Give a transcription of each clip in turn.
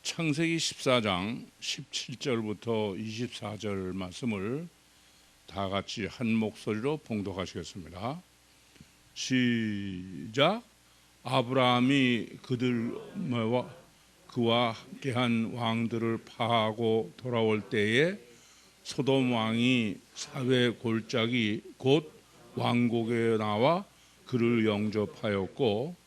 창세기 14장 17절부터 24절 말씀을 다 같이 한 목소리로 봉독하시겠습니다. 시작. 아브라함이 그와 함께한 왕들을 파하고 돌아올 때에 소돔 왕이 사회 골짜기 곧 왕국에 나와 그를 영접하였고,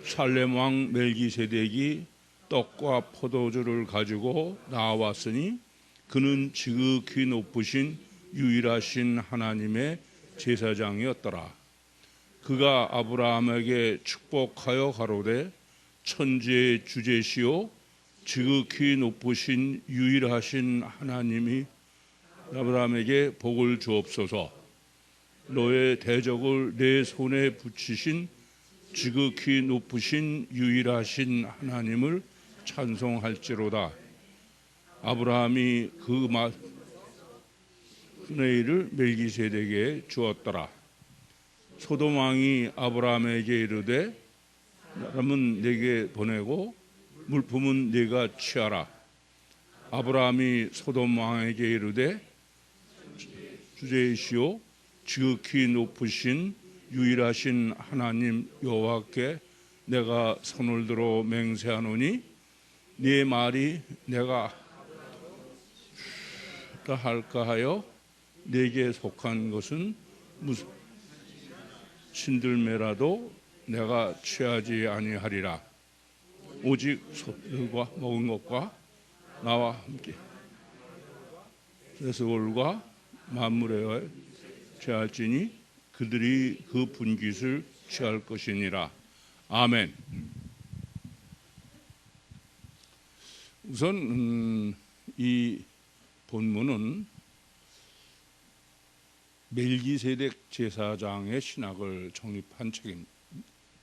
살렘 왕 멜기세덱이 떡과 포도주를 가지고 나왔으니 그는 지극히 높으신 유일하신 하나님의 제사장이었더라. 그가 아브라함에게 축복하여 가로되, 천지의 주제시오 지극히 높으신 유일하신 하나님이 아브라함에게 복을 주옵소서. 너의 대적을 내 손에 붙이신 지극히 높으신 유일하신 하나님을 찬송할지로다. 아브라함이 그 은혜를 멜기세덱에게 주었더라. 소돔 왕이 아브라함에게 이르되, 사람은 내게 보내고 물품은 네가 취하라. 아브라함이 소돔 왕에게 이르되, 주제이시오 지극히 높으신 유일하신 하나님 여호와께 내가 손을 들어 맹세하노니 네 말이 내가 할까 하여 내게 속한 것은 무슨 신들매라도 내가 취하지 아니하리라. 오직 소들과 먹은 것과 나와 함께 세스골과 만물에 취할지니 그들이 그 분깃을 취할 것이니라. 아멘. 우선 이 본문은 멜기세덱 제사장의 신학을 정립한 책임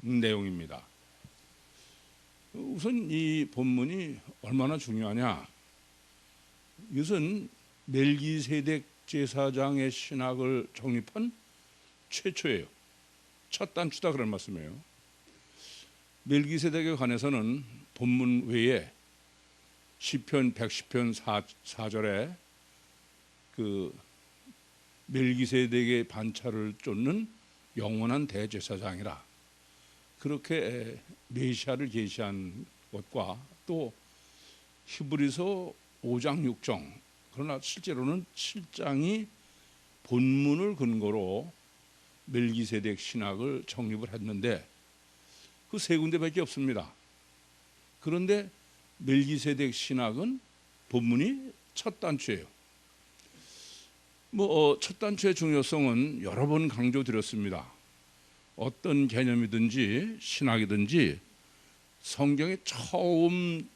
내용입니다. 우선 이 본문이 얼마나 중요하냐? 이것은 멜기세덱 제사장의 신학을 정립한 최초예요. 첫 단추다 그런 말씀이에요. 멜기세덱에 관해서는 본문 외에 시편 110편 4절에 그 멜기세덱의 반차를 쫓는 영원한 대제사장이라 그렇게 메시아를 계시한 것과 또 히브리서 5장 6장, 그러나 실제로는 7장이 본문을 근거로 멜기세덱 신학을 정립을 했는데 그 세 군데밖에 없습니다. 그런데 멜기세덱 신학은 본문이 첫 단추예요. 첫 단추의 중요성은 여러 번 강조드렸습니다. 어떤 개념이든지 신학이든지 성경에 처음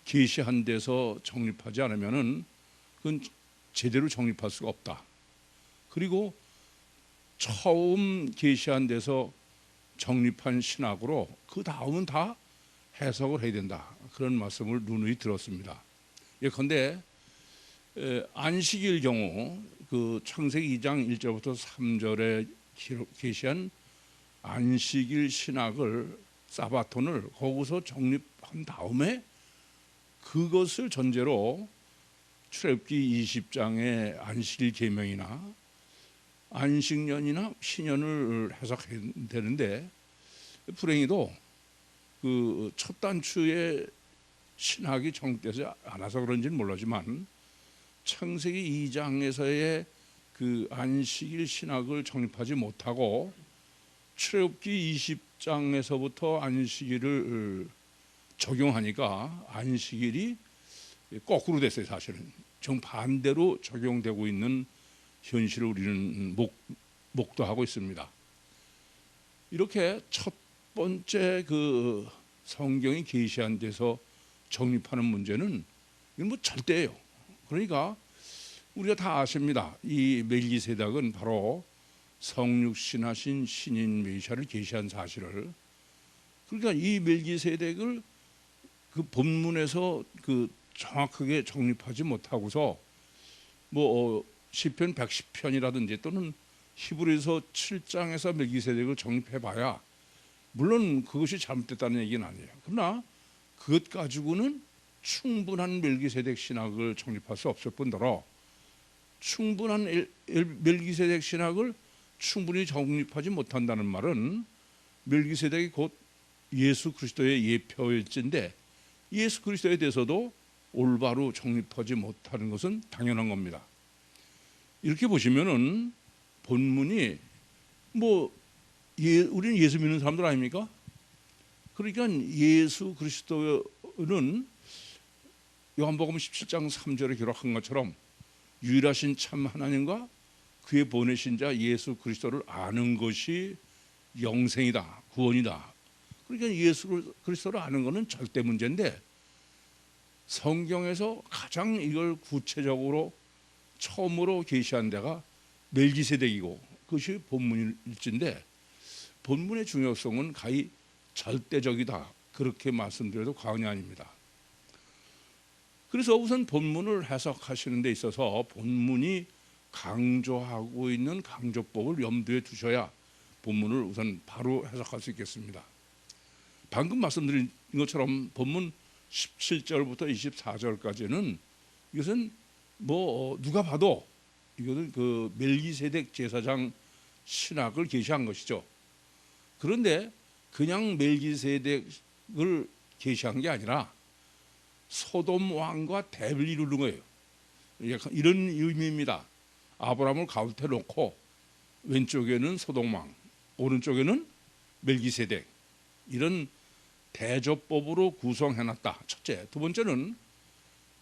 계시한 데서 정립하지 않으면은 그건 제대로 정립할 수가 없다. 그리고 처음 계시한 데서 정립한 신학으로 그 다음은 다 해석을 해야 된다. 그런 말씀을 누누이 들었습니다. 예컨대 안식일 경우 그 창세기 2장 1절부터 3절에 계시한 안식일 신학을 사바톤을 거기서 정립한 다음에 그것을 전제로 출애굽기 20장의 안식일 계명이나 안식년이나 신년을 해석해야 되는데 불행히도 그 첫 단추의 신학이 정립되지 않아서 그런지는 모르지만 창세기 2장에서의 그 안식일 신학을 정립하지 못하고 출애굽기 20장에서부터 안식일을 적용하니까 안식일이 거꾸로 됐어요. 사실은 정반대로 적용되고 있는 현실을 우리는 목도하고 있습니다. 이렇게 첫 번째 그 성경이 계시한 데서 정립하는 문제는 이건 뭐 절대예요. 그러니까 우리가 다 아십니다. 이 멜기세덱은 바로 성육신하신 신인 메시아를 계시한 사실을. 그러니까 이 멜기세덱을 그 본문에서 그 정확하게 정립하지 못하고서 시편 110편이라든지 또는 히브리서 7장에서 멜기세덱을 정립해봐야 물론 그것이 잘못됐다는 얘기는 아니에요. 그러나 그것 가지고는 충분한 멜기세덱 신학을 정립할 수 없을 뿐더러 충분한 멜기세덱 신학을 충분히 정립하지 못한다는 말은 멜기세덱이 곧 예수 그리스도의 예표일진데 예수 그리스도에 대해서도 올바로 정립하지 못하는 것은 당연한 겁니다. 이렇게 보시면은 본문이 우리는 예수 믿는 사람들 아닙니까? 그러니까 예수 그리스도는 요한복음 17장 3절에 기록한 것처럼 유일하신 참 하나님과 그의 보내신 자 예수 그리스도를 아는 것이 영생이다, 구원이다. 그러니까 예수 그리스도를 아는 것은 절대 문제인데 성경에서 가장 이걸 구체적으로 처음으로 계시한 데가 멜기세덱이고 그것이 본문일진데 본문의 중요성은 가히 절대적이다. 그렇게 말씀드려도 과언이 아닙니다. 그래서 우선 본문을 해석하시는 데 있어서 본문이 강조하고 있는 강조법을 염두에 두셔야 본문을 우선 바로 해석할 수 있겠습니다. 방금 말씀드린 것처럼 본문 17절부터 24절까지는 이것은 누가 봐도 이것은 그 멜기세덱 제사장 신학을 계시한 것이죠. 그런데 그냥 멜기세덱을 계시한 게 아니라 소돔 왕과 대비를 이루는 거예요. 이런 의미입니다. 아브라함을 가운데 놓고 왼쪽에는 소돔 왕, 오른쪽에는 멜기세덱, 이런 대조법으로 구성해놨다. 첫째. 두 번째는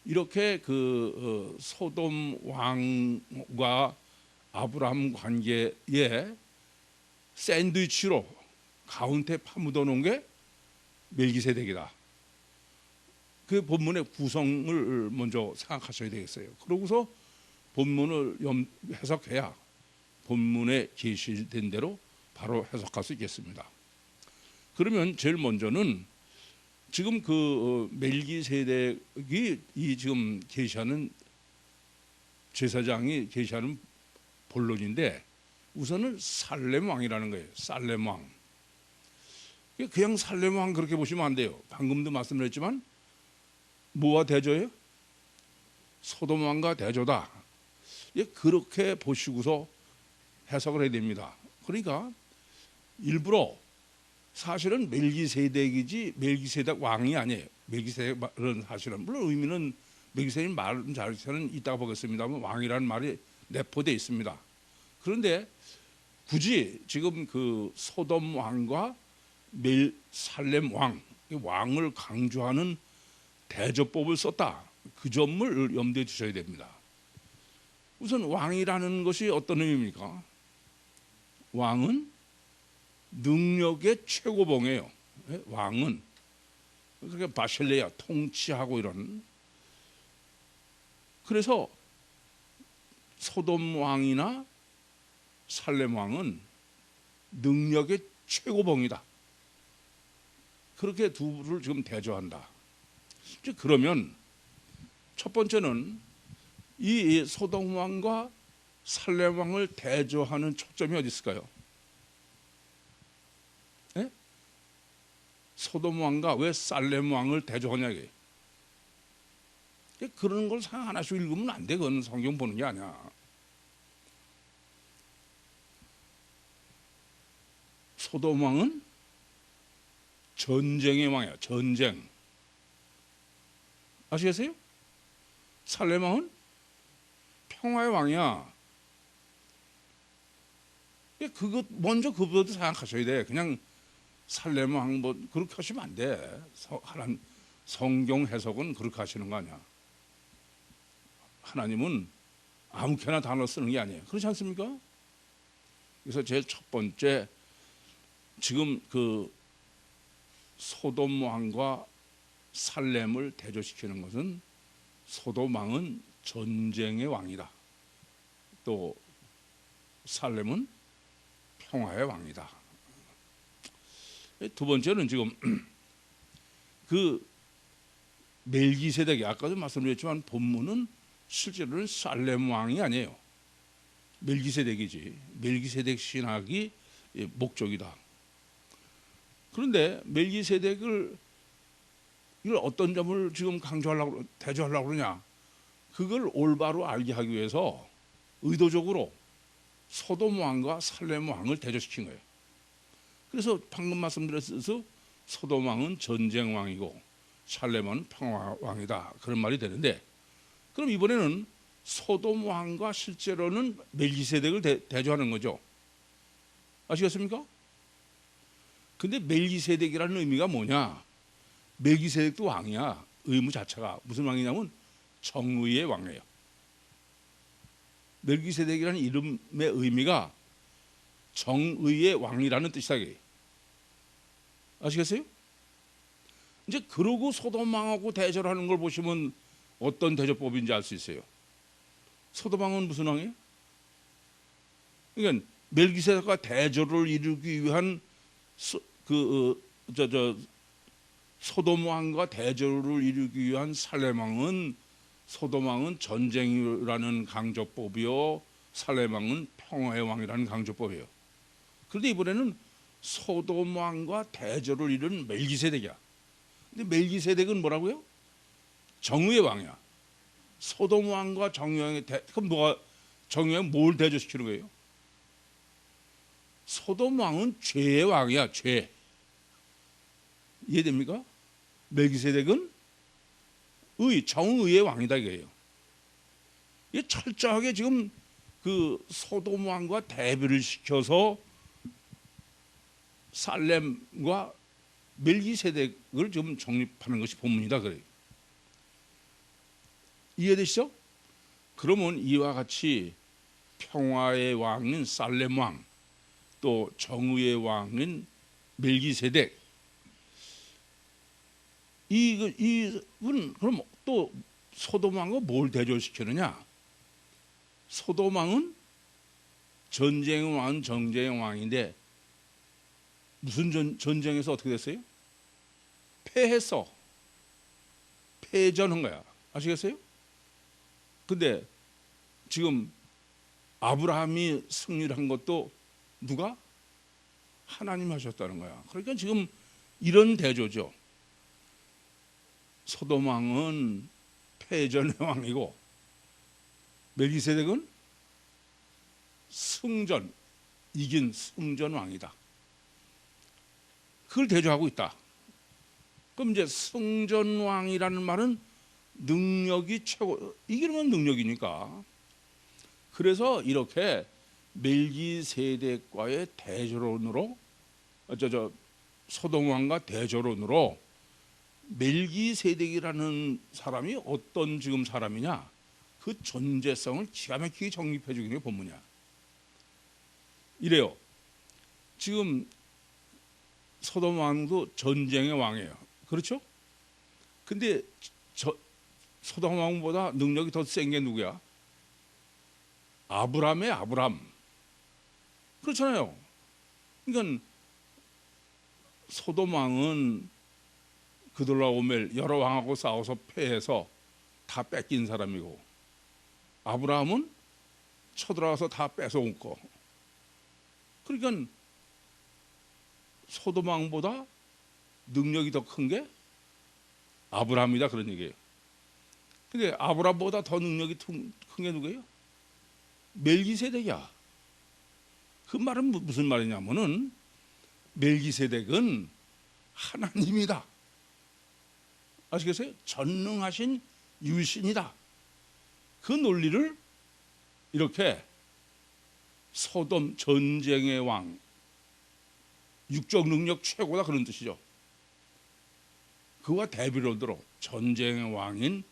이렇게 소돔 왕과 아브라함 관계에 샌드위치로 가운데 파묻어 놓은 게 멜기세덱이다. 그 본문의 구성을 먼저 생각하셔야 되겠어요. 그러고서 본문을 해석해야 본문에 계시된 대로 바로 해석할 수 있겠습니다. 그러면 제일 먼저는 지금 그 멜기세덱이 이 지금 계시하는 제사장이 계시하는 본론인데 우선은 살렘 왕이라는 거예요. 살렘 왕. 그냥 살렘 왕 그렇게 보시면 안 돼요. 방금도 말씀드렸지만 뭐와 대조예요? 소돔 왕과 대조다. 그렇게 보시고서 해석을 해야 됩니다. 그러니까 일부러 사실은 멜기세덱이지 멜기세덱 왕이 아니에요. 멜기세덱은 사실은 물론 의미는 멜기세덱 말은 자체는 이따가 보겠습니다만 왕이라는 말이 내포되어 있습니다. 그런데 굳이 지금 그 소돔 왕과 살렘 왕을 강조하는 대조법을 썼다. 그 점을 염두에 두셔야 됩니다. 우선 왕이라는 것이 어떤 의미입니까? 왕은 능력의 최고봉이에요. 왕은 그러니까 바실레야 통치하고 이런. 그래서 소돔 왕이나 살렘 왕은 능력의 최고봉이다. 그렇게 두를 지금 대조한다. 그러면 첫 번째는 이 소돔 왕과 살렘 왕을 대조하는 초점이 어디 있을까요? 네? 소돔 왕과 왜 살렘 왕을 대조하냐 이게. 그런 걸 하나씩 읽으면 안 돼. 그건 성경 보는 게 아니야. 소돔 왕은 전쟁의 왕이야. 전쟁. 아시겠어요? 살렘 왕은 평화의 왕이야. 그것 먼저 그것도 생각하셔야 돼. 그냥 살렘 왕 그렇게 하시면 안 돼. 성경 해석은 그렇게 하시는 거 아니야. 하나님은 아무렇게나 단어 쓰는 게 아니에요. 그렇지 않습니까? 그래서 제일 첫 번째 지금 그 소돔 왕과 살렘을 대조시키는 것은 소돔 왕은 전쟁의 왕이다. 또 살렘은 평화의 왕이다. 두 번째는 지금 그 멜기세덱이 아까도 말씀드렸지만 본문은 실제로는 살렘 왕이 아니에요. 멜기세덱이지. 멜기세덱 신학이 목적이다. 그런데 멜기세덱을 이걸 어떤 점을 지금 강조하려고 대조하려고 그러냐? 그걸 올바로 알게 하기 위해서 의도적으로 소돔 왕과 살렘 왕을 대조시킨 거예요. 그래서 방금 말씀드렸듯이 소돔 왕은 전쟁 왕이고 살렘 왕은 평화 왕이다, 그런 말이 되는데, 그럼 이번에는 소돔 왕과 실제로는 멜기세덱을 대조하는 거죠. 아시겠습니까? 근데 멜기세덱이라는 의미가 뭐냐? 멜기세덱도 왕이야. 의무 자체가 무슨 왕이냐면 정의의 왕이에요. 멜기세덱이라는 이름의 의미가 정의의 왕이라는 뜻이다. 아시겠어요? 이제 그러고 소돔 왕하고 대조를 하는 걸 보시면 어떤 대조법인지 알 수 있어요. 소돔 왕은 무슨 왕이에요? 그러니까 멜기세덱과 대조를 이루기 위한 소돔 왕과 대조를 이루기 위한 살렘 왕은, 소돔 왕은 전쟁이라는 강조법이요, 살렘 왕은 평화의 왕이라는 강조법이에요. 그런데 이번에는 소돔 왕과 대조를 이룬 멜기세덱이야. 근데 멜기세덱은 뭐라고요? 정의의 왕이야. 소돔 왕과 정의의 왕이 그럼 뭐가, 정의의 왕이 뭘 대조시키는 거예요? 소돔 왕은 죄의 왕이야, 죄. 이해됩니까? 멜기세덱은 정의의 왕이다 이거예요. 이게 철저하게 지금 그 소돔 왕과 대비를 시켜서 살렘과 멜기세덱을 좀 정립하는 것이 본문이다 그래요. 이해되시죠? 그러면 이와 같이 평화의 왕인 살렘 왕, 또 정의의 왕인 멜기세덱, 이분 그럼 또 소돔 왕과 뭘 대조시키느냐? 소돔 왕은 전쟁의 왕은 정쟁의 왕인데 무슨 전쟁에서 어떻게 됐어요? 패했어. 패전한 거야. 아시겠어요? 근데 지금 아브라함이 승리를 한 것도 누가? 하나님 하셨다는 거야. 그러니까 지금 이런 대조죠. 소돔 왕은 패전의 왕이고 멜기세덱은 승전, 이긴 승전 왕이다. 그걸 대조하고 있다. 그럼 이제 승전 왕이라는 말은 능력이 최고, 이기는 건 능력이니까. 그래서 이렇게 멜기세덱과의 대조론으로, 소돔 왕과 대조론으로 멜기세덱이라는 사람이 어떤 지금 사람이냐, 그 존재성을 기가 막히게 정립해 주는 게 본문이야. 이래요. 지금 소돔 왕도 전쟁의 왕이에요. 그렇죠? 근데 소돔 왕보다 능력이 더 센 게 누구야? 아브람의 아브람. 그렇잖아요. 그러니까 소돔 왕은 그돌라오멜 여러 왕하고 싸워서 패해서 다 뺏긴 사람이고, 아브라함은 쳐들어가서 다 뺏어온고, 그러니까 소돔 왕보다 능력이 더 큰 게 아브라함이다, 그런 얘기예요. 근데 아브라함보다 더 능력이 큰 게 누구예요? 멜기세덱이야. 그 말은 무슨 말이냐면은 멜기세덱은 하나님이다. 아시겠어요? 전능하신 유신이다. 그 논리를 이렇게 소돔 전쟁의 왕, 육적 능력 최고다, 그런 뜻이죠. 그와 대비론으로 전쟁의 왕인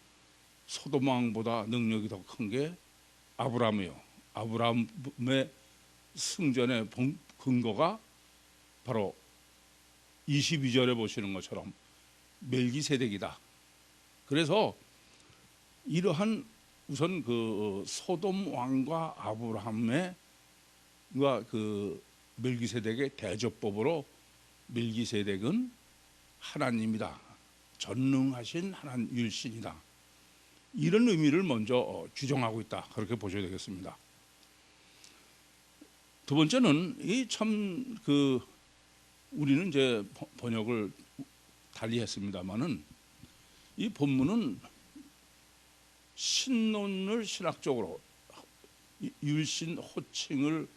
소돔 왕보다 능력이 더 큰 게 아브라함이요. 아브라함의 승전의 근거가 바로 22절에 보시는 것처럼 멜기세덱이다. 그래서 이러한 우선 그 소돔 왕과 아브라함의 그 멜기세덱의 대조법으로 멜기세덱은 하나님이다, 전능하신 하나님 율신이다, 이런 의미를 먼저 규정하고 있다, 그렇게 보셔야 되겠습니다. 두 번째는 이 참 우리는 이제 번역을 달리 했습니다만은 이 본문은 신론을 신학적으로 율신 호칭을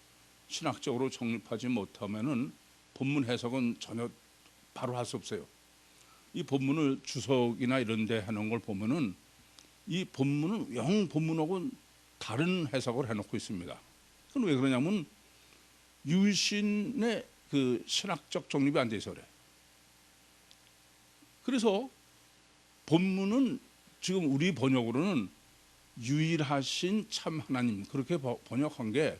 신학적으로 정립하지 못하면은 본문 해석은 전혀 바로 할 수 없어요. 이 본문을 주석이나 이런 데 해놓은 걸 보면은 이 본문은 영 본문하고 다른 해석을 해놓고 있습니다. 그건 왜 그러냐면 율신의 그 신학적 정립이 안 돼 있어 그래. 그래서 본문은 지금 우리 번역으로는 유일하신 참 하나님 그렇게 번역한 게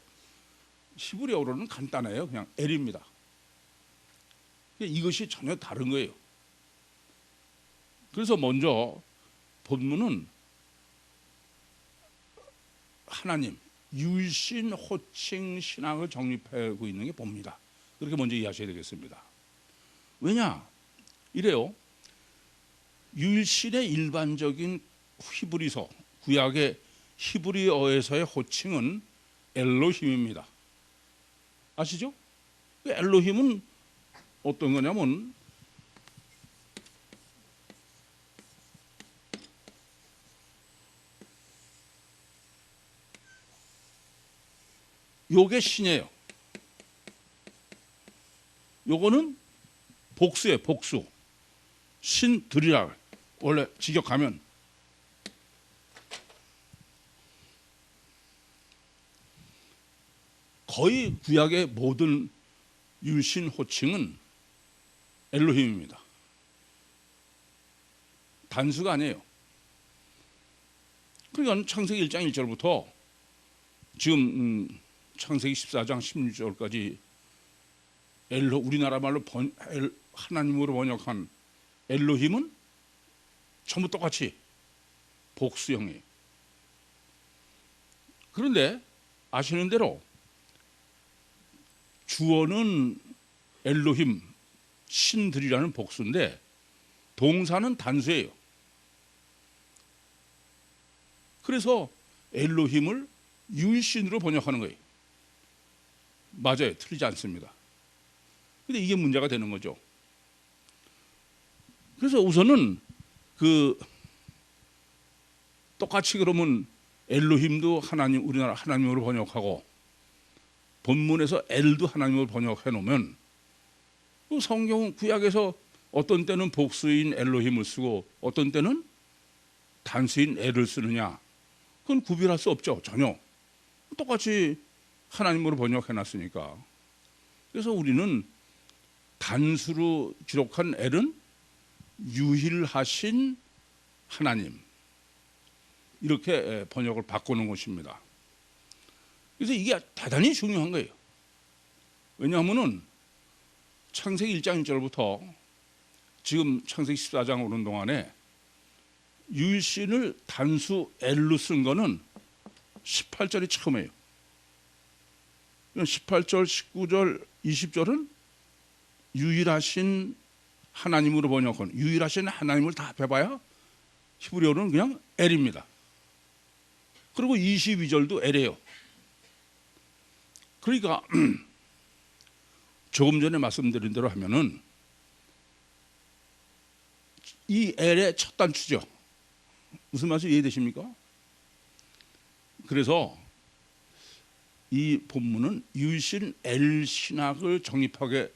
히브리어로는 간단해요. 그냥 엘입니다. 이것이 전혀 다른 거예요. 그래서 먼저 본문은 하나님 유일신 호칭 신학을 정립하고 있는 게 봅니다. 그렇게 먼저 이해하셔야 되겠습니다. 왜냐? 이래요. 유일신의 일반적인 히브리서 구약의 히브리어에서의 호칭은 엘로힘입니다. 아시죠? 엘로힘은 어떤 거냐면 요게 신이에요. 요거는 복수예요. 복수. 신들이라 원래 직역하면 거의 구약의 모든 율신 호칭은 엘로힘입니다. 단수가 아니에요. 그러니까 창세기 1장 1절부터 지금 창세기 14장 16절까지 우리나라 말로 하나님으로 번역한 엘로힘은 전부 똑같이 복수형이에요. 그런데 아시는 대로 주어는 엘로힘 신들이라는 복수인데 동사는 단수예요. 그래서 엘로힘을 유일신으로 번역하는 거예요. 맞아요. 틀리지 않습니다. 근데 이게 문제가 되는 거죠. 그래서 우선은 똑같이 그러면 엘로힘도 하나님, 우리나라 하나님으로 번역하고 본문에서 엘도 하나님으로 번역해 놓으면 성경 구약에서 어떤 때는 복수인 엘로힘을 쓰고 어떤 때는 단수인 엘을 쓰느냐, 그건 구별할 수 없죠. 전혀 똑같이 하나님으로 번역해 놨으니까. 그래서 우리는 단수로 기록한 엘은 유일하신 하나님 이렇게 번역을 바꾸는 것입니다. 그래서 이게 대단히 중요한 거예요. 왜냐하면은 창세기 1장 1절부터 지금 창세기 14장 오는 동안에 유일신을 단수 엘로 쓴 거는 18절이 처음이에요. 18절, 19절, 20절은 유일하신 하나님으로 번역한 유일하신 하나님을 다 합해봐야 히브리어로는 그냥 엘입니다. 그리고 22절도 엘이에요. 그러니까 조금 전에 말씀드린 대로 하면은 이 엘의 첫 단추죠. 무슨 말씀 이해되십니까? 그래서 이 본문은 유일신 엘 신학을 정립하게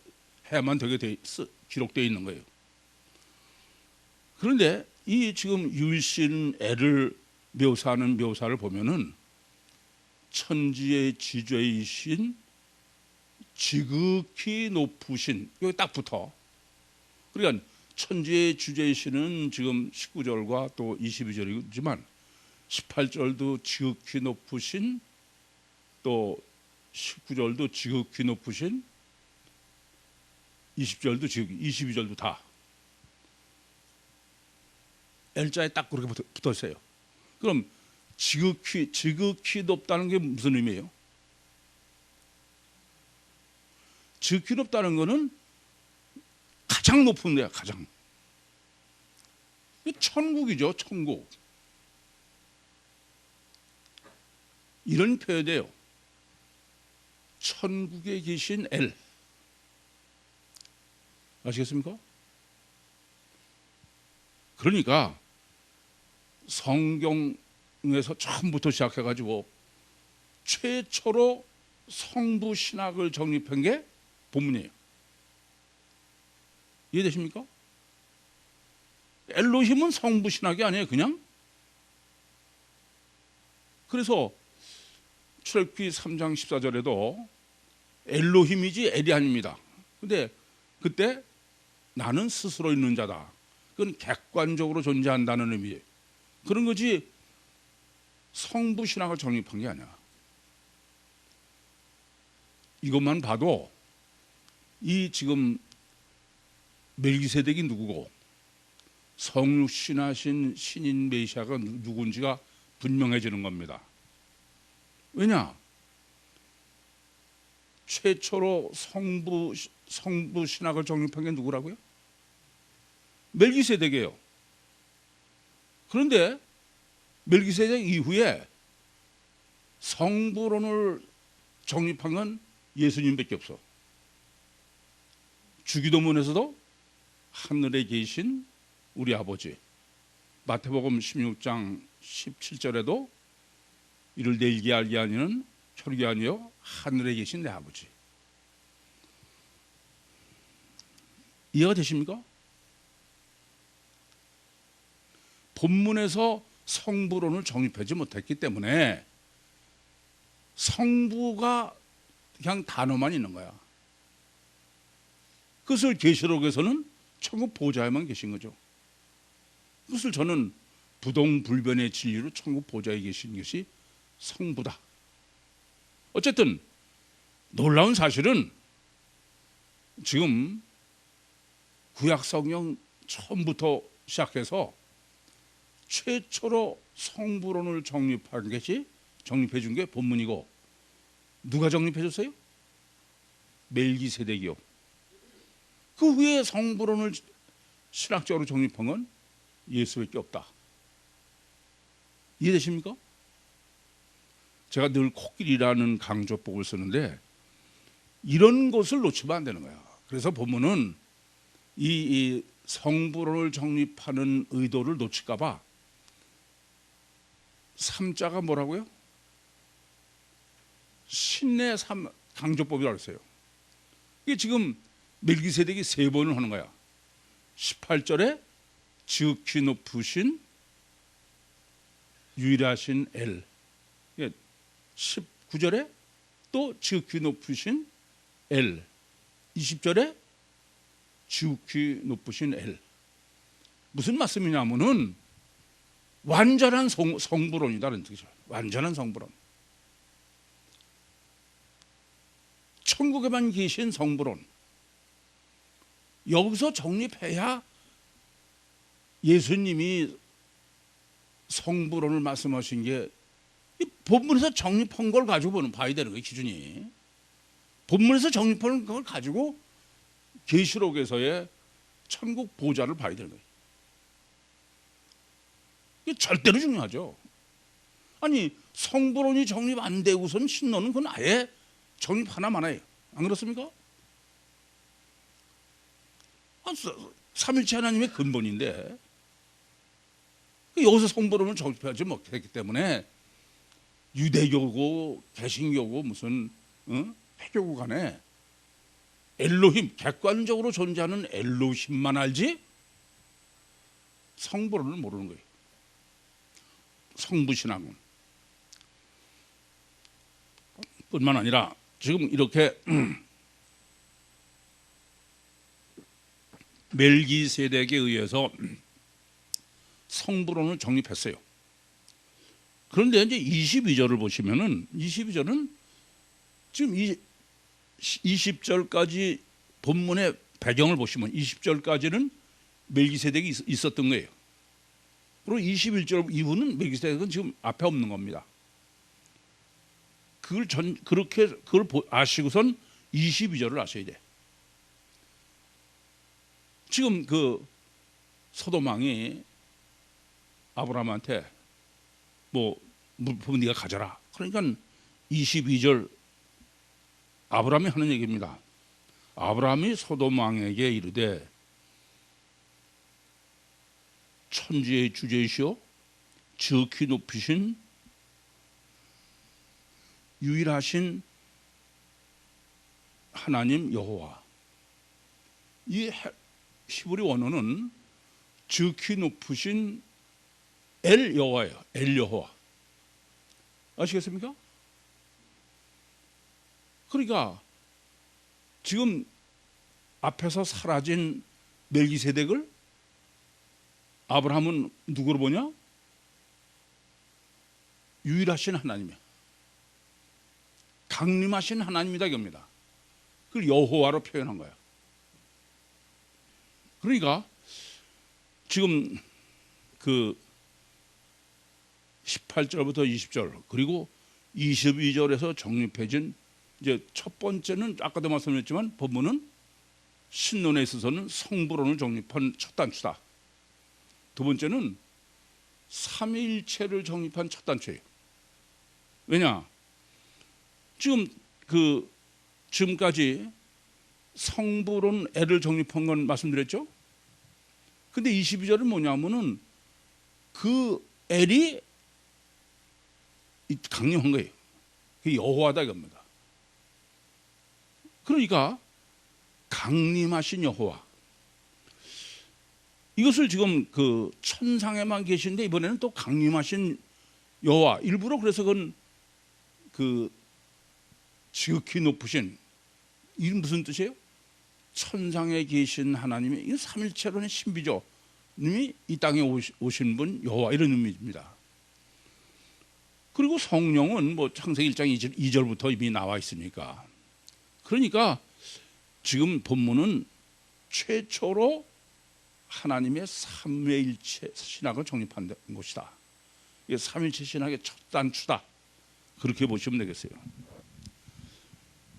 해야만 되게 기록되어 있는 거예요. 그런데 이 지금 유일신 엘을 묘사하는 묘사를 보면은 천지의 지주이신 지극히 높으신 여기 딱 붙어. 그러니까 천지의 주제이신은 지금 19절과 또 22절이지만 18절도 지극히 높으신 또 19절도 지극히 높으신 20절도 지극히 22절도 다 L자에 딱 그렇게 붙어 있어요. 그럼 지극히 높다는 게 무슨 의미예요? 지극히 높다는 거는 가장 높은 데야. 가장 천국이죠. 천국. 이런 표현이에요. 천국에 계신 엘. 아시겠습니까? 그러니까 성경에서 처음부터 시작해가지고 최초로 성부 신학을 정립한 게 본문이에요. 이해되십니까? 엘로힘은 성부 신학이 아니에요, 그냥. 그래서 출애굽기 3장 14절에도 엘로힘이지 엘이 아닙니다. 근데 그때 나는 스스로 있는 자다. 그건 객관적으로 존재한다는 의미예요. 그런 거지 성부 신학을 정립한 게 아니야. 이것만 봐도 이 지금 멜기세덱이 누구고 성육신하신 신인 메시아가 누군지가 분명해지는 겁니다. 왜냐? 최초로 성부 신학을 정립한 게 누구라고요? 멜기세덱이에요. 그런데 멜기세덱 이후에 성부론을 정립한 건 예수님밖에 없어. 주기도문에서도 하늘에 계신 우리 아버지, 마태복음 16장 17절에도 이를 내일게 알게 하니는 혈육이 아니요 하늘에 계신 내 아버지. 이해가 되십니까? 본문에서 성부론을 정립하지 못했기 때문에 성부가 그냥 단어만 있는 거야. 그것을 계시록에서는 천국 보좌에만 계신 거죠. 그것을 저는 부동불변의 진리로 천국 보좌에 계신 것이 성부다. 어쨌든 놀라운 사실은 지금 구약 성경 처음부터 시작해서 최초로 성부론을 정립해 준 게 본문이고, 누가 정립해 줬어요? 멜기세덱이요. 그 후에 성부론을 신학적으로 정립한 건 예수밖에 없다. 이해되십니까? 제가 늘 코끼리라는 강조법을 쓰는데 이런 것을 놓치면 안 되는 거야. 그래서 본문은 이 성부론을 정립하는 의도를 놓칠까 봐 3자가 뭐라고요? 신의 강조법이라고 했어요. 이게 지금 멜기세덱이 3번을 하는 거야. 18절에 지극히 높으신 유일하신 엘, 19절에 또 지극히 높으신 엘, 20절에 지극히 높으신 엘. 무슨 말씀이냐면은 완전한 성부론이다는 뜻이죠. 완전한 성부론. 천국에만 계신 성부론. 여기서 정립해야 예수님이 성부론을 말씀하신 게 본문에서 정립한 걸 가지고 봐야 되는 거예요, 기준이. 본문에서 정립한 걸 가지고 계시록에서의 천국 보좌를 봐야 되는 거예요. 이게 절대로 중요하죠. 아니, 성부론이 정립 안 되고선 신론은 그건 아예 정립 하나 많아요. 안 그렇습니까? 삼일체 하나님의 근본인데 여기서 성부론을 정립하지 못했기 때문에 유대교고 개신교고 무슨 회교고 간에 엘로힘, 객관적으로 존재하는 엘로힘만 알지 성부론을 모르는 거예요. 성부신학은 뿐만 아니라 지금 이렇게 멜기세덱에 의해서 성부론을 정립했어요. 그런데 이제 22절을 보시면은 22절은 지금 20절까지 본문의 배경을 보시면 20절까지는 멜기세덱이 있었던 거예요. 그리고 21절 이후는 멜기세덱은 지금 앞에 없는 겁니다. 그걸 아시고선 22절을 아셔야 돼. 지금 그 소돔 왕이 아브라함한테 뭐 물품 네가 가져라. 그러니까 22절 아브라함이 하는 얘기입니다. 아브라함이 소돔 왕에게 이르되 천지의 주제이시오 지극히 높으신 유일하신 하나님 여호와. 이 히브리 원어는 지극히 높으신 엘 여호와예요. 엘 여호와. 아시겠습니까? 그러니까 지금 앞에서 사라진 멜기세덱을 아브라함은 누구로 보냐? 유일하신 하나님이야. 강림하신 하나님이다 이겁니다. 그걸 여호와로 표현한 거야. 그러니까 지금 그 18절부터 20절 그리고 22절에서 정립해진 이제 첫 번째는 아까도 말씀드렸지만 본문은 신론에 있어서는 성부론을 정립한 첫 단추다. 두 번째는 삼위일체를 정립한 첫 단추예요. 왜냐? 지금까지 성부론 L을 정립한 건 말씀드렸죠? 근데 22절은 뭐냐면은 그 L이 강림한 거예요. 그게 여호와다 이겁니다. 그러니까 강림하신 여호와. 이것을 지금 그 천상에만 계신데 이번에는 또 강림하신 여호와. 일부러 그래서 그건 그 지극히 높으신, 이게 무슨 뜻이에요? 천상에 계신 하나님이, 이 삼일체론의 신비죠. 님이 이 땅에 오신 분 여호와, 이런 의미입니다. 그리고 성령은 뭐 창세기 1장 2절부터 이미 나와 있으니까. 그러니까 지금 본문은 최초로 하나님의 삼위일체 신학을 정립한 것이다. 이게 삼위일체 신학의 첫 단추다. 그렇게 보시면 되겠어요.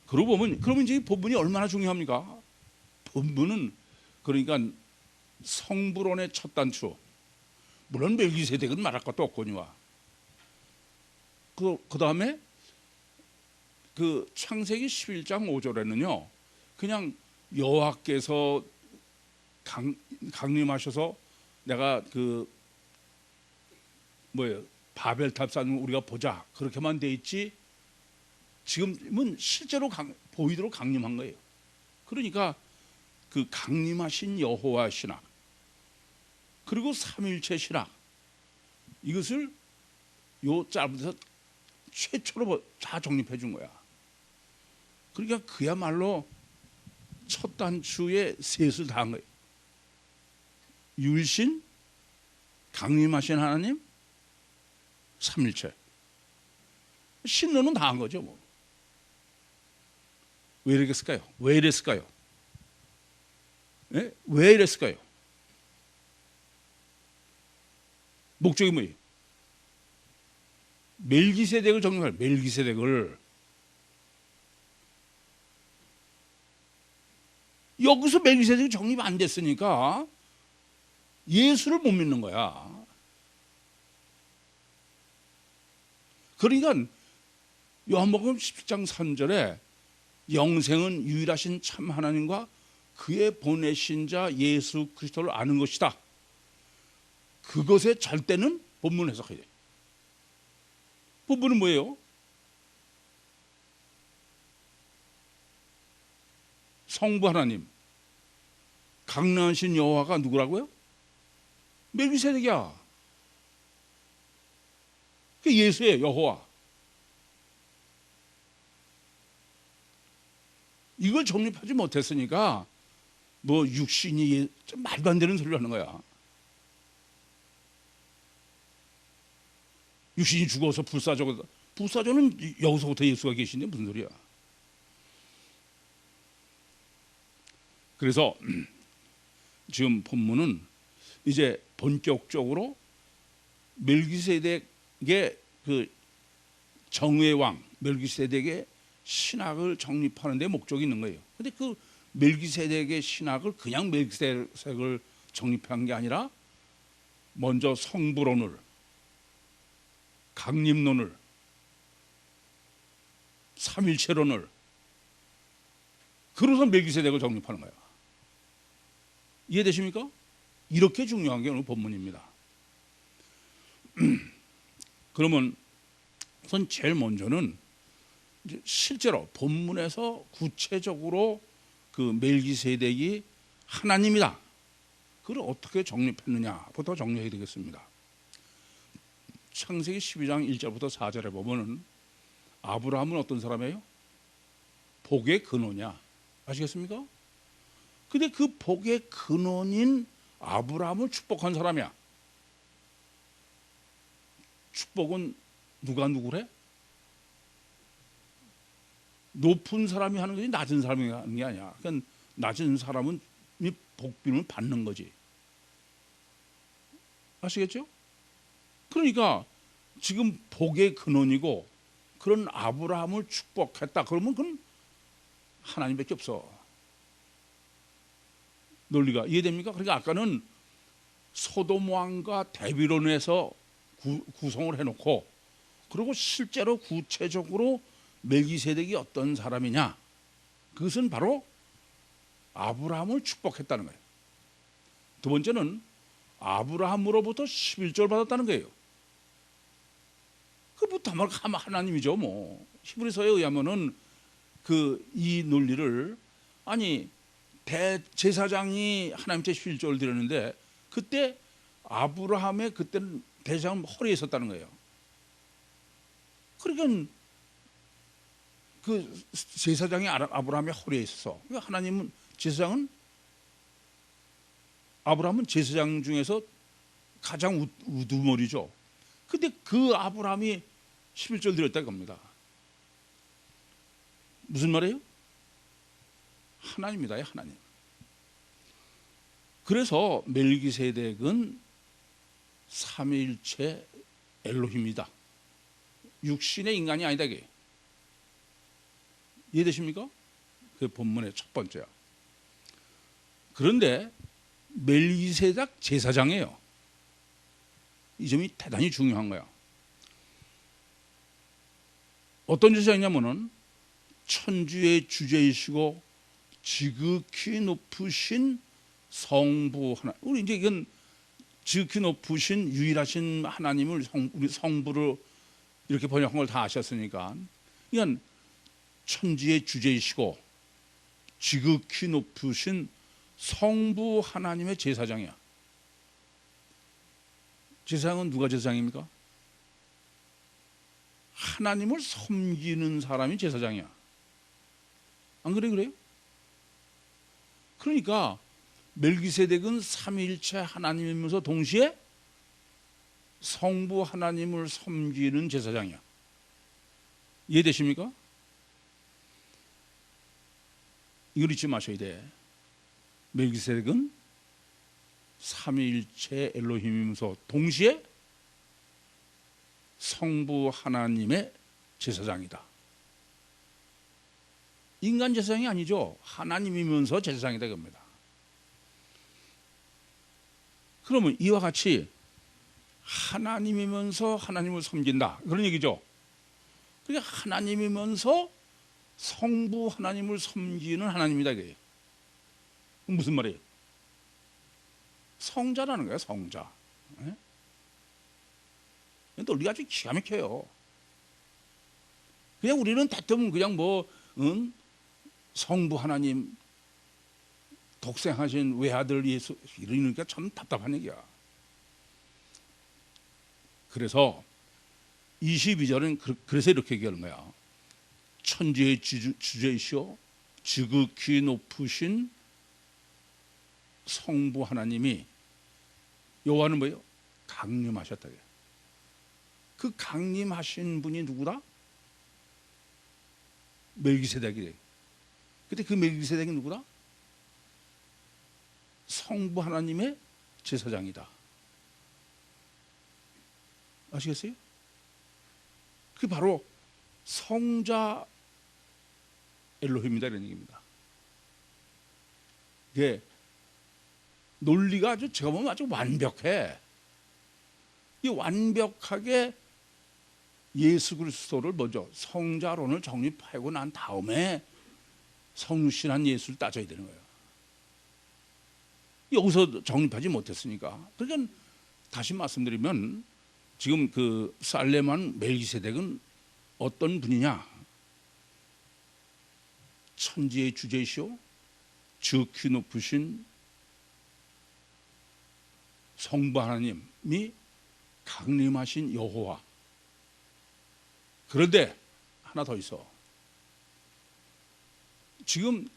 그러고 보면, 그러면 이제 이 본문이 얼마나 중요합니까? 본문은 그러니까 성부론의 첫 단추. 물론 멜기세덱은 말할 것도 없거니와. 그 다음에 그 창세기 11장 5절에는요, 그냥 여호와께서 강림하셔서 내가 그 뭐예요, 바벨탑 쌓는 우리가 보자, 그렇게만 돼 있지 지금은 실제로 보이도록 강림한 거예요. 그러니까 그 강림하신 여호와 신학 그리고 삼일체 신학, 이것을 요 짧은 데서 최초로 다 정립해 준 거야. 그러니까 그야말로 첫 단추에 셋을 다 한 거예요. 유일신, 강림하신 하나님, 삼일체. 신론은 다 한 거죠 뭐. 왜 이랬을까요? 왜 이랬을까요? 네? 왜 이랬을까요? 목적이 뭐예요? 멜기세덱을 정립할, 멜기세덱을. 여기서 멜기세덱이 정립 안 됐으니까 예수를 못 믿는 거야. 그러니까 요한복음 17장 3절에 영생은 유일하신 참 하나님과 그의 보내신 자 예수 그리스도를 아는 것이다. 그것의 절대는 본문 해석해야 돼. 본문은 뭐예요? 성부 하나님, 강림하신 여호와가 누구라고요? 멜기세덱이야. 그 예수예요, 여호와. 이걸 정립하지 못했으니까 뭐 육신이 좀 말도 안 되는 소리를 하는 거야. 육신이 죽어서 불사조는 여기서부터 예수가 계신데 무슨 소리야. 그래서 지금 본문은 이제 본격적으로 멜기세덱의 그 정의 왕, 멜기세덱의 신학을 정립하는 데 목적이 있는 거예요. 근데 그 멜기세덱의 신학을 그냥 멜기세덱을 정립한 게 아니라 먼저 성부론을, 강림론을, 삼일체론을, 그래서 멜기세덱을 정립하는 거예요. 이해되십니까? 이렇게 중요한 게 오늘 본문입니다. 그러면 우선 제일 먼저는 이제 실제로 본문에서 구체적으로 그 멜기세덱이 하나님이다. 그걸 어떻게 정립했느냐부터 정리해야 되겠습니다. 창세기 12장 1절부터 4절에 보면은 아브라함은 어떤 사람이에요? 복의 근원이야. 아시겠습니까? 근데 그 복의 근원인 아브라함을 축복한 사람이야. 축복은 누가 누구래? 높은 사람이 하는 거지 낮은 사람이 하는 게 아니야. 그러니까 낮은 사람은 이 복비는 받는 거지. 아시겠죠? 그러니까 지금 복의 근원이고 그런 아브라함을 축복했다. 그러면 그건 하나님밖에 없어. 논리가 이해됩니까? 그러니까 아까는 소돔 왕과 대비론에서 구성을 해놓고 그리고 실제로 구체적으로 멜기세덱이 어떤 사람이냐, 그것은 바로 아브라함을 축복했다는 거예요. 두 번째는 아브라함으로부터 11조를 받았다는 거예요. 그부터 하나님이죠. 뭐 히브리서에 의하면은 이 논리를 아니 대제사장이 하나님께 11조를 드렸는데 그때 아브라함의 그때는 대제사장은 허리에 있었다는 거예요. 그러니까 그 제사장이 아브라함의 허리에 있어서 그러니까 하나님은 제사장은 아브라함은 제사장 중에서 가장 우두머리죠. 근데 그 아브라함이 11조를 드렸다는 겁니다. 무슨 말이에요? 하나님이다, 하나님. 그래서 멜기세덱은 삼위일체 엘로힘이다. 육신의 인간이 아니다 이게. 이해되십니까? 그 본문의 첫 번째야. 그런데 멜기세덱 제사장이에요. 이 점이 대단히 중요한 거야. 어떤 제사장이냐면은 천주의 주제이시고 지극히 높으신 성부 하나. 우리 이제 이건 지극히 높으신 유일하신 하나님을 우리 성부로 이렇게 번역한 걸 다 아셨으니까 이건 천지의 주제이시고 지극히 높으신 성부 하나님의 제사장이야. 제사장은 누가 제사장입니까? 하나님을 섬기는 사람이 제사장이야. 안 그래요? 그러니까 멜기세덱은 삼위일체 하나님이면서 동시에 성부 하나님을 섬기는 제사장이야. 이해되십니까? 이걸 잊지 마셔야 돼. 멜기세덱은 삼위일체 엘로힘이면서 동시에 성부 하나님의 제사장이다. 인간 제사장이 아니죠. 하나님이면서 제사장이다 이겁니다. 그러면 이와 같이 하나님이면서 하나님을 섬긴다 그런 얘기죠. 그러니까 하나님이면서 성부 하나님을 섬기는 하나님이다 이거예요. 무슨 말이에요? 성자라는 거예요. 성자. 논리가 아주 기가 막혀요. 그냥 우리는 대뜸 그냥 성부 하나님 독생하신 외아들 예수 이러니까 참 답답한 얘기야. 그래서 22절은 그래서 이렇게 얘기하는 거야. 천지의 주제이시오 지극히 높으신 성부 하나님이 여호와는 뭐예요? 강림하셨다. 그 강림하신 분이 누구다? 멜기세덱이래. 근데 그 멜기세덱이 누구다? 성부 하나님의 제사장이다. 아시겠어요? 그게 바로 성자 엘로힘이다 이런 얘기입니다. 이게 논리가 아주 제가 보면 아주 완벽해. 이 완벽하게 예수 그리스도를 먼저 성자론을 정립하고 난 다음에 성육신한 예수를 따져야 되는 거예요. 여기서 정립하지 못했으니까. 그러니까 다시 말씀드리면 지금 그 살렘한 멜기세덱은 어떤 분이냐? 천지의 주제시오, 지극히 높으신 성부 하나님이 강림하신 여호와. 그런데 하나 더 있어. 지금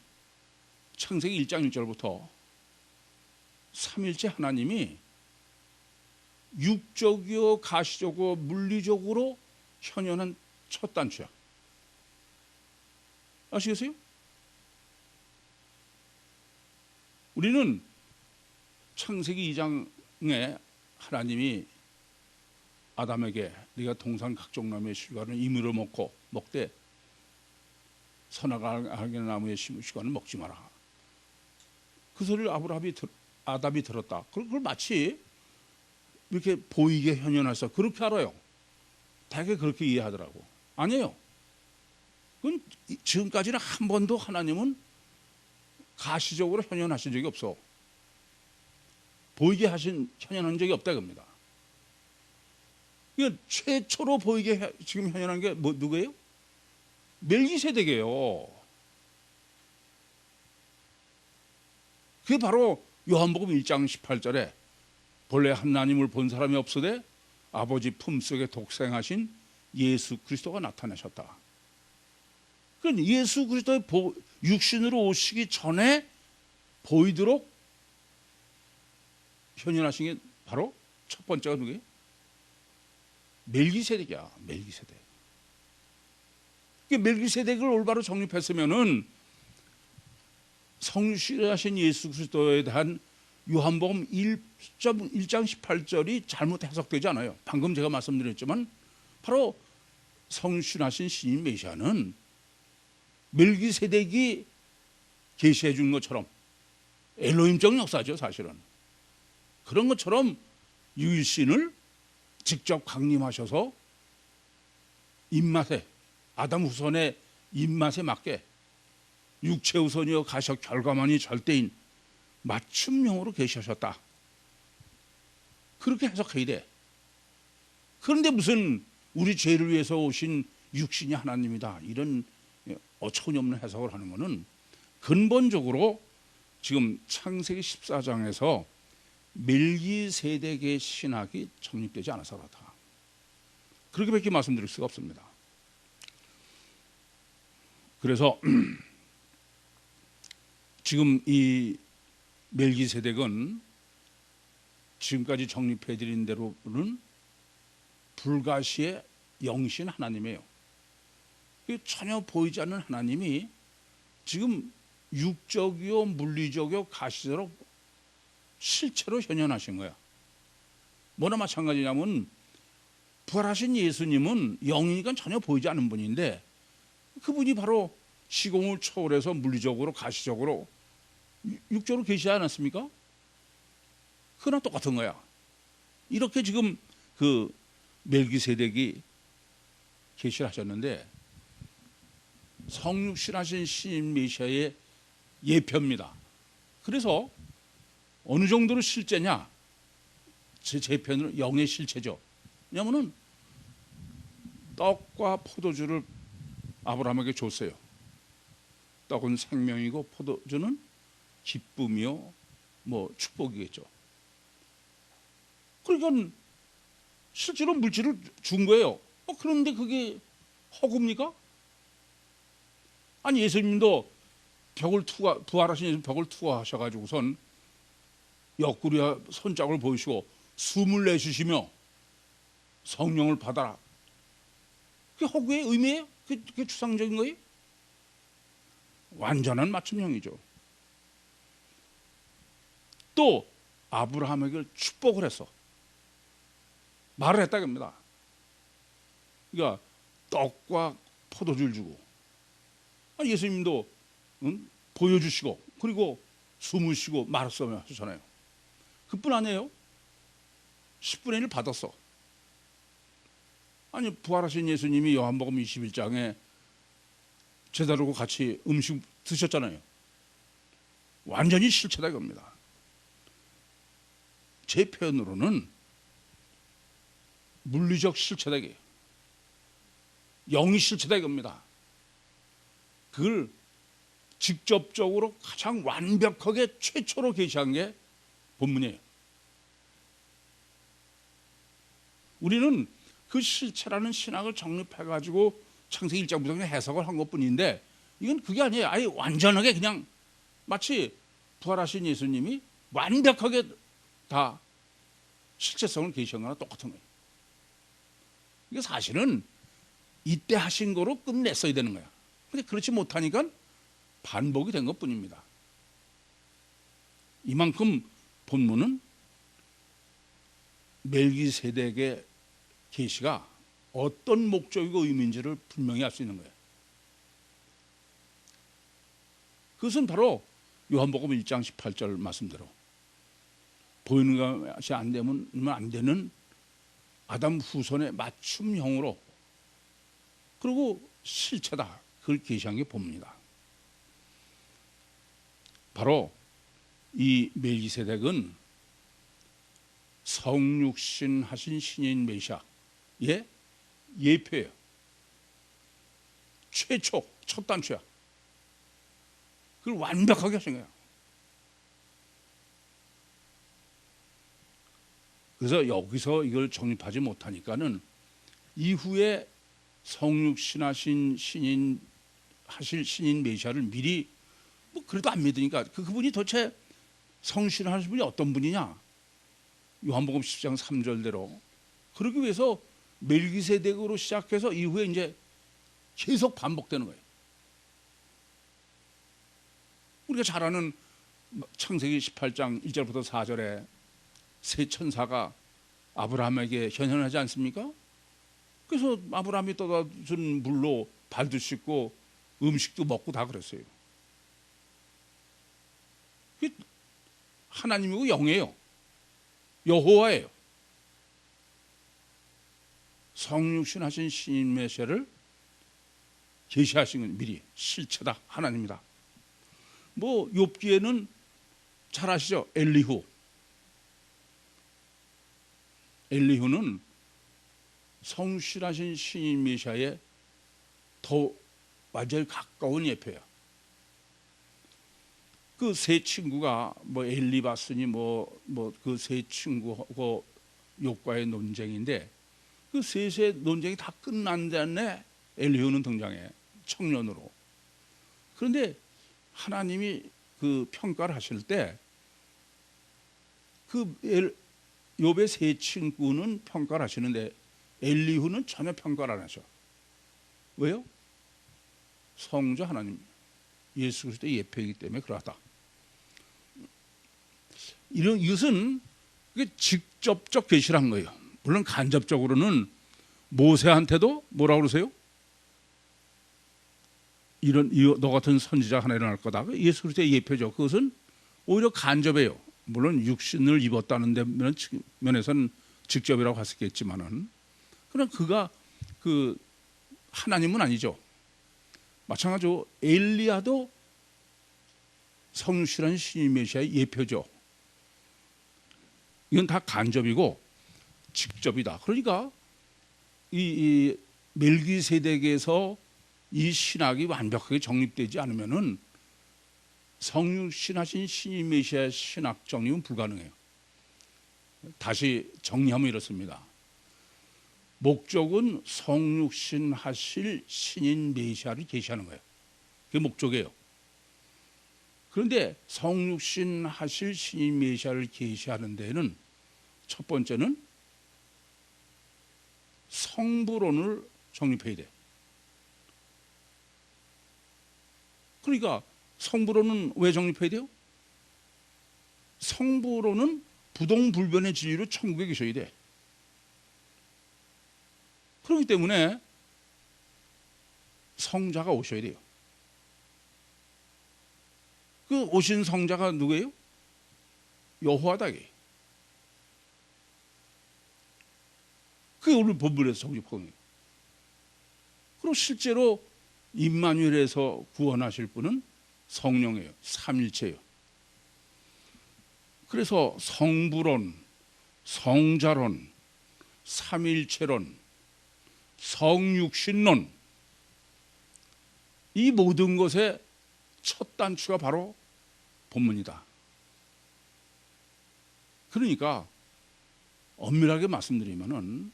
창세기 1장 1절부터 삼일째 하나님이 육적이요 가시적이요 물리적으로 현현한 첫 단추야. 아시겠어요? 우리는 창세기 2장에 하나님이 아담에게 네가 동산 각종 나무의 실과를 임의로 먹되 선악을 알게 나무의 실과는 먹지 마라. 그 소리를 아담이 들었다. 그걸 마치 이렇게 보이게 현현해서 그렇게 알아요. 대개 그렇게 이해하더라고. 아니에요. 그건 지금까지는 한 번도 하나님은 가시적으로 현현하신 적이 없어. 보이게 현현한 적이 없다 겁니다. 이게 최초로 보이게 지금 현현한 게 누구예요? 멜기세덱이에요. 그게 바로 요한복음 1장 18절에 본래 하나님을 본 사람이 없으되 아버지 품속에 독생하신 예수 그리스도가 나타나셨다. 그러니까 예수 그리스도의 육신으로 오시기 전에 보이도록 현현하신 게 바로 첫 번째가 누구예요? 멜기세덱이야. 멜기세덱. 멜기세덱을 올바로 정립했으면은 성실하신 예수 그리스도에 대한 요한복음 1장 18절이 잘못 해석되지 않아요. 방금 제가 말씀드렸지만 바로 성실하신 신인 메시아는 멜기세덱이 계시해 준 것처럼 엘로힘적 역사죠. 사실은 그런 것처럼 유일신을 직접 강림하셔서 입맛에 아담 후손의 입맛에 맞게 육체 우선이여 가셔 결과만이 절대인 맞춤형으로 계시하셨다. 그렇게 해석해야 돼. 그런데 무슨 우리 죄를 위해서 오신 육신이 하나님이다 이런 어처구니없는 해석을 하는 것은 근본적으로 지금 창세기 14장에서 멜기세덱의 신학이 정립되지 않아서 그렇다. 그렇게밖에 말씀드릴 수가 없습니다. 그래서 지금 이 멜기세덱은 지금까지 정립해드린 대로는 불가시의 영신 하나님이에요. 전혀 보이지 않는 하나님이 지금 육적이요 물리적이요 가시적으로 실체로 현현하신 거야. 뭐나 마찬가지냐면 부활하신 예수님은 영이니까 전혀 보이지 않는 분인데 그분이 바로 시공을 초월해서 물리적으로 가시적으로 육적으로 계시지 않았습니까? 그거랑 똑같은 거야. 이렇게 지금 그 멜기세덱이 계시를 하셨는데 성육신하신 신인 메시아의 예표입니다. 그래서 어느 정도로 실제냐? 제 편으로 영의 실체죠. 왜냐하면 떡과 포도주를 아브라함에게 줬어요. 떡은 생명이고 포도주는 기쁨이요 축복이겠죠. 그러니까 실제로 물질을 준 거예요. 그런데 그게 허구입니까? 아니 예수님도 부활하신 예수님 벽을 투과하셔가지고선 옆구리와 손짝을 보이시고 숨을 내쉬시며 성령을 받아라. 그게 허구의 의미예요? 그게 추상적인 거예요? 완전한 맞춤형이죠. 또 아브라함에게 축복을 했어. 말을 했다 겁니다. 그러니까 떡과 포도주를 주고 예수님도 보여주시고 그리고 숨을 쉬고 말씀을 하셨잖아요. 그뿐 아니에요. 10분의 1 받았어. 아니 부활하신 예수님이 요한복음 21장에 제자들과 같이 음식 드셨잖아요. 완전히 실체다 이겁니다. 제 표현으로는 물리적 실체다 이게요. 영이 실체다 이겁니다. 그걸 직접적으로 가장 완벽하게 최초로 계시한 게 본문이에요. 우리는 그 실체라는 신학을 정립해가지고 창세기 1장부터 그냥 해석을 한 것뿐인데 이건 그게 아니에요. 아예 완전하게 그냥 마치 부활하신 예수님이 완벽하게 다 실체성을 계시한 거나 똑같은 거예요. 이게 사실은 이때 하신 거로 끝냈어야 되는 거야. 근데 그렇지 못하니까 반복이 된 것뿐입니다. 이만큼 본문은 멜기세덱의 계시가 어떤 목적이고 의미인지를 분명히 알 수 있는 거예요. 그것은 바로 요한복음 1장 18절 말씀대로 보이는 것이 안 되면 안 되는 아담 후손의 맞춤형으로 그리고 실체다. 그걸 계시한 게 본문이다. 바로 이 멜기세덱은 성육신 하신 신인 메시아의 예표예요. 최초, 첫 단추야. 그걸 완벽하게 하신 거예요. 그래서 여기서 이걸 정립하지 못하니까는 이후에 성육신하신 신인 하실 신인 메시아를 미리 뭐 그래도 안 믿으니까 그분이 도대체 성신하신 분이 어떤 분이냐? 요한복음 10장 3절대로 그러기 위해서 멜기세덱으로 시작해서 이후에 이제 계속 반복되는 거예요. 우리가 잘 아는 창세기 18장 1절부터 4절에 세 천사가 아브라함에게 현현하지 않습니까? 그래서 아브라함이 떠다 준 물로 발도 씻고 음식도 먹고 다 그랬어요. 하나님이고 영이에요. 여호와예요. 성육신 하신 신인 메시아를 계시하신 건 미리 실체다. 하나님이다. 뭐 욥기에는 잘 아시죠? 엘리후는 성실하신 신인 메시아에 더 완전히 가까운 예표야. 그 세 친구가 뭐 엘리바스니 그 세 친구하고 욥과의 논쟁인데 그 셋의 논쟁이 다 끝난 다음에 엘리후는 등장해 청년으로. 그런데 하나님이 그 평가를 하실 때 그 욥의 세 친구는 평가를 하시는데 엘리후는 전혀 평가를 안 하셔. 왜요? 성자 하나님 예수 그리스도의 예표이기 때문에 그러하다. 이것은 직접적 계시를 한 거예요. 물론 간접적으로는 모세한테도 뭐라고 그러세요? 너 같은 선지자 하나 일어날 거다. 예수 그리스도의 예표죠. 그것은 오히려 간접해요. 물론 육신을 입었다는 면에서는 직접이라고 했겠지만은 그러나 그가 그 하나님은 아니죠. 마찬가지로 엘리야도 성실한 신인 메시아의 예표죠. 이건 다 간접이고 직접이다. 그러니까 이 멜기세덱에서 이 신학이 완벽하게 정립되지 않으면은 성육신하신 신인 메시아의 신학 정립은 불가능해요. 다시 정리하면 이렇습니다. 목적은 성육신하실 신인 메시아를 계시하는 거예요. 그게 목적이에요. 그런데 성육신하실 신인 메시아를 계시하는 데에는 첫 번째는 성부론을 정립해야 돼. 그러니까 성부론은 왜 정립해야 돼요? 성부론은 부동불변의 진리로 천국에 계셔야 돼. 그렇기 때문에 성자가 오셔야 돼요. 그 오신 성자가 누구예요? 여호와다. 그게 오늘 본문에서 정립한 거예요. 그리고 실제로 임마누엘에서 구원하실 분은 성령이에요. 삼일체예요. 그래서 성부론, 성자론, 삼위일체론, 성육신론, 이 모든 것의 첫 단추가 바로 본문이다. 그러니까 엄밀하게 말씀드리면은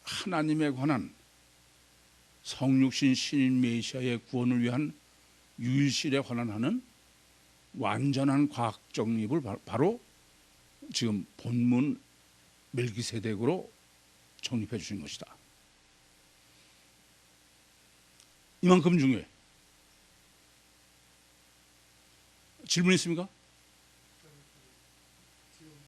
하나님에 관한 성육신 신인 메시아의 구원을 위한 유일신에 관한 하는 완전한 과학 정립을 바로 지금 본문 멜기세덱으로 정립해 주신 것이다. 이만큼 중요해. 질문 있습니까?